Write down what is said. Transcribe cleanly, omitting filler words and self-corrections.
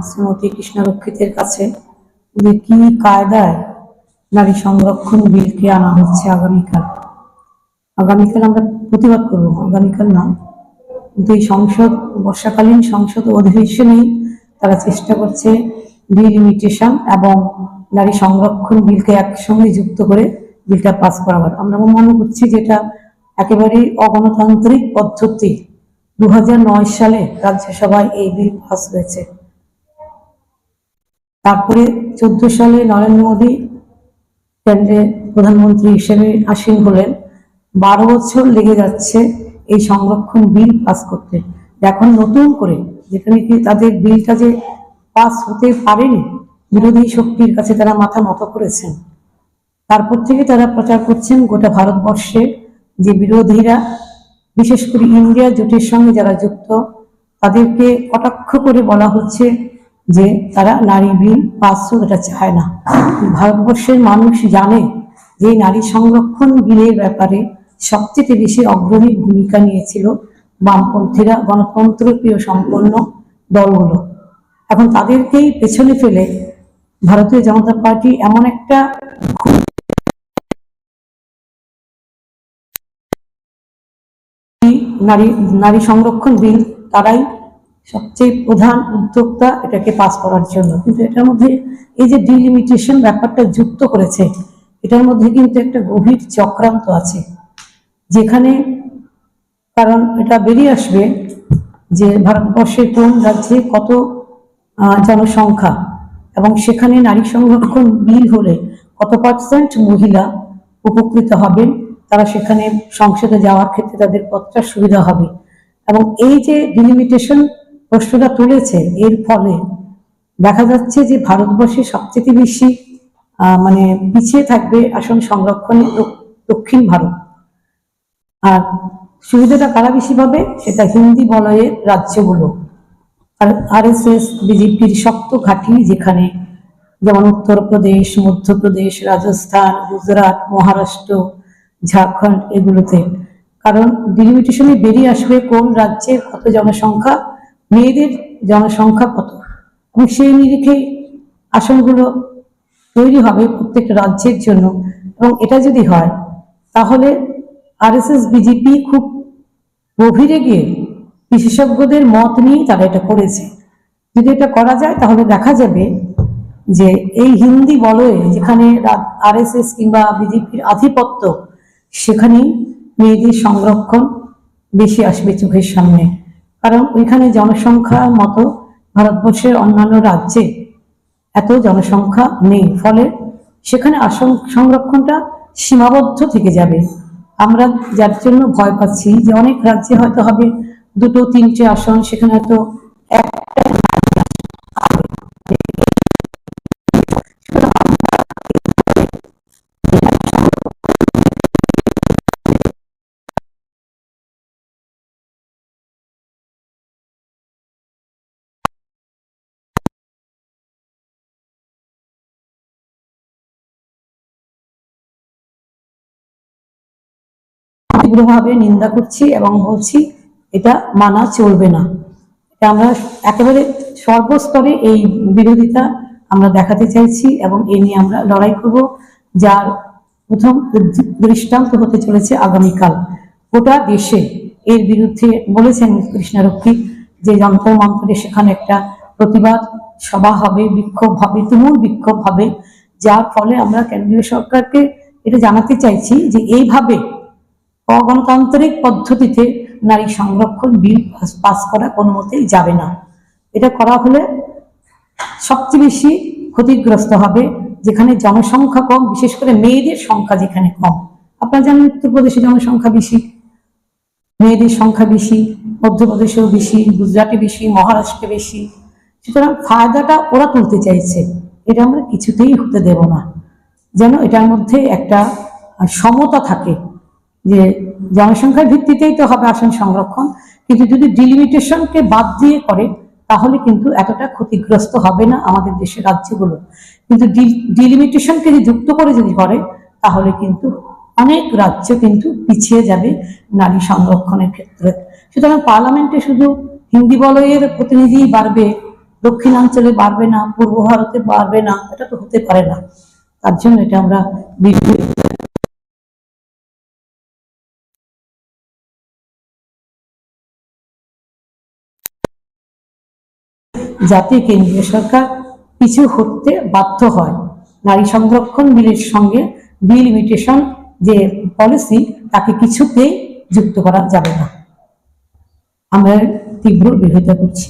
শ্রীমতী কৃষ্ণরক্ষিতের কাছে যে কি কায়দায় নারী সংরক্ষণ বিলকে আনা হচ্ছে আগামীকাল। আগামীকাল আমরা প্রতিবাদ করবো, আগামীকাল না, কিন্তু এই সংসদ বর্ষাকালীন সংসদ অধিবেশনেই তারা চেষ্টা করছে ডিলিমিটেশন এবং নারী সংরক্ষণ বিলকে একসঙ্গে যুক্ত করে বিলটা পাস করাবার। আমরা মনে করছি যেটা একেবারেই অগণতান্ত্রিক পদ্ধতি। 2009 সালে রাজ্যসভায় এই বিল পাস হয়েছে। তারপরে 14 সালে নরেন্দ্র মোদী কেন্দ্রে প্রধানমন্ত্রী হিসেবে আসীন হলেন। 12 বছর লেগে যাচ্ছে এই সংরক্ষণ বিল পাস করতে। এখন নতুন করে যেখানে কি তাদের বিলটা যে পাস হতে পারেনি, বিরোধী শক্তির কাছে তারা মাথা নত করেছেন। তারপর থেকে তারা প্রচার করছেন গোটা ভারতবর্ষে যে বিরোধীরা, বিশেষ করে ইন্ডিয়া জোটের সঙ্গে যারা যুক্ত, তাদেরকে কটাক্ষ করে বলা হচ্ছে যে তারা নারী বিল পাস হোক এটা চায় না। ভারতবর্ষের মানুষ জানে যে নারী সংরক্ষণ বিলের ব্যাপারে সবচেয়ে বেশি অগ্রণী ভূমিকা নিয়েছিল বামপন্থীরা, গণতন্ত্র প্রিয় সম্পন্ন দলগুলো। এখন তাদেরকেই পেছনে ফেলে ভারতীয় জনতা পার্টি এমন একটা নারী সংরক্ষণ বিল, তারাই সবচেয়ে প্রধান উদ্যোক্তা এটাকে পাস করার জন্য। কিন্তু এটার মধ্যে এই যে ডিলিমিটেশন ব্যাপারটা যুক্ত করেছে, এটার মধ্যে কিন্তু একটা গভীর চক্রান্ত আছে, যেখানে কারণ এটা বেরিয়ে আসবে যে ভারতবর্ষের কোন রাজ্যে কত জনসংখ্যা এবং সেখানে নারী সংরক্ষণ বিল হলে কত পার্সেন্ট মহিলা উপকৃত হবেন, তারা সেখানে সংসদে যাওয়ার ক্ষেত্রে তাদের কতটা সুবিধা হবে। এবং এই যে ডিলিমিটেশন প্রশ্নটা তুলেছে, এর ফলে দেখা যাচ্ছে যে ভারতবর্ষে সবচেয়ে বেশি মানে পিছিয়ে থাকবে আসন সংরক্ষণে দক্ষিণ ভারত। আর সুবিধাটা কারা বেশি পাবে, সেটা হিন্দি বলয়ের রাজ্যগুলো। আর আরএসএস বিজেপির শক্ত ঘাঁটি যেখানে, যেমন উত্তরপ্রদেশ, মধ্যপ্রদেশ, রাজস্থান, গুজরাট, মহারাষ্ট্র, ঝাড়খণ্ড, এগুলোতে। কারণ ডিলিমিটেশনে বেরিয়ে আসবে কোন রাজ্যের কত জনসংখ্যা, মেয়েদের জনসংখ্যা কত, এবং সেই নিরিখেই আসনগুলো তৈরি হবে প্রত্যেক রাজ্যের জন্য। এবং এটা যদি হয় তাহলে আরএসএস বিজেপি খুব গভীরে গিয়ে বিশেষজ্ঞদের মত নিয়ে তারা এটা করেছে। যদি এটা করা যায় তাহলে দেখা যাবে যে এই হিন্দি বলয়ে যেখানে আরএসএস কিংবা বিজেপির আধিপত্য, সেখানেই মেয়েদের সংরক্ষণ বেশি আসবে চোখের সামনে। কারণ ওইখানে জনসংখ্যার মতো ভারতবর্ষের অন্যান্য রাজ্যে এত জনসংখ্যা নেই, ফলে সেখানে আসন সংরক্ষণটা সীমাবদ্ধ থেকে যাবে। আমরা যার জন্য ভয় পাচ্ছি যে অনেক রাজ্যে হয়তো হবে 2-3টে আসন, সেখানে হয়তো তীব্রভাবে নিন্দা করছি এবং বলছি এটা মানা চলবে না। এটা আমরা একেবারে সর্বস্তরে এই বিরোধিতা আমরা দেখাতে চাইছি এবং এই নিয়ে আমরা লড়াই করব, যার প্রথম দৃষ্টান্ত হতে চলেছে আগামীকাল। গোটা দেশে এর বিরুদ্ধে বলেছেন কৃষ্ণরক্ষী যে যন্ত্র মন্ত্রে সেখানে একটা প্রতিবাদ সভা হবে, বিক্ষোভ হবে, তুমুল বিক্ষোভ হবে, যার ফলে আমরা কেন্দ্রীয় সরকারকে এটা জানাতে চাইছি যে এইভাবে অগণতান্ত্রিক পদ্ধতিতে নারী সংরক্ষণ বিল পাস করা কোনো মতেই যাবে না। এটা করা হলে সবচেয়ে বেশি ক্ষতিগ্রস্ত হবে যেখানে জনসংখ্যা কম, বিশেষ করে মেয়েদের সংখ্যা যেখানে কম। আপনারা জানেন উত্তরপ্রদেশে জনসংখ্যা বেশি, মেয়েদের সংখ্যা বেশি, মধ্যপ্রদেশেও বেশি, গুজরাটে বেশি, মহারাষ্ট্রে বেশি। সুতরাং ফায়দাটা ওরা তুলতে চাইছে, এটা আমরা কিছুতেই হতে দেব না। যেন এটার মধ্যে একটা সমতা থাকে, যে জনসংখ্যার ভিত্তিতেই তো হবে আসন সংরক্ষণ, কিন্তু যদি ডিলিমিটেশনকে বাদ দিয়ে করে তাহলে কিন্তু এতটা ক্ষতিগ্রস্ত হবে না আমাদের দেশের রাজ্যগুলো। কিন্তু ডিলিমিটেশনকে যদি যুক্ত করে যদি করে তাহলে কিন্তু অনেক রাজ্য কিন্তু পিছিয়ে যাবে নারী সংরক্ষণের ক্ষেত্রে। সুতরাং পার্লামেন্টে শুধু হিন্দি বলয়ের প্রতিনিধি বাড়বে দক্ষিণাঞ্চলে বাড়বে না, পূর্ব ভারতে বাড়বে না, এটা তো হতে পারে না। তার জন্য এটা আমরা যাতে কেন্দ্রীয় সরকার পিছু হটতে বাধ্য হয়। নারী সংরক্ষণ বিলের সঙ্গে ডিলিমিটেশন যে পলিসি, তাকে কিছুতেই যুক্ত করা যাবে না। আমরা তীব্র বিরোধিতা করছি।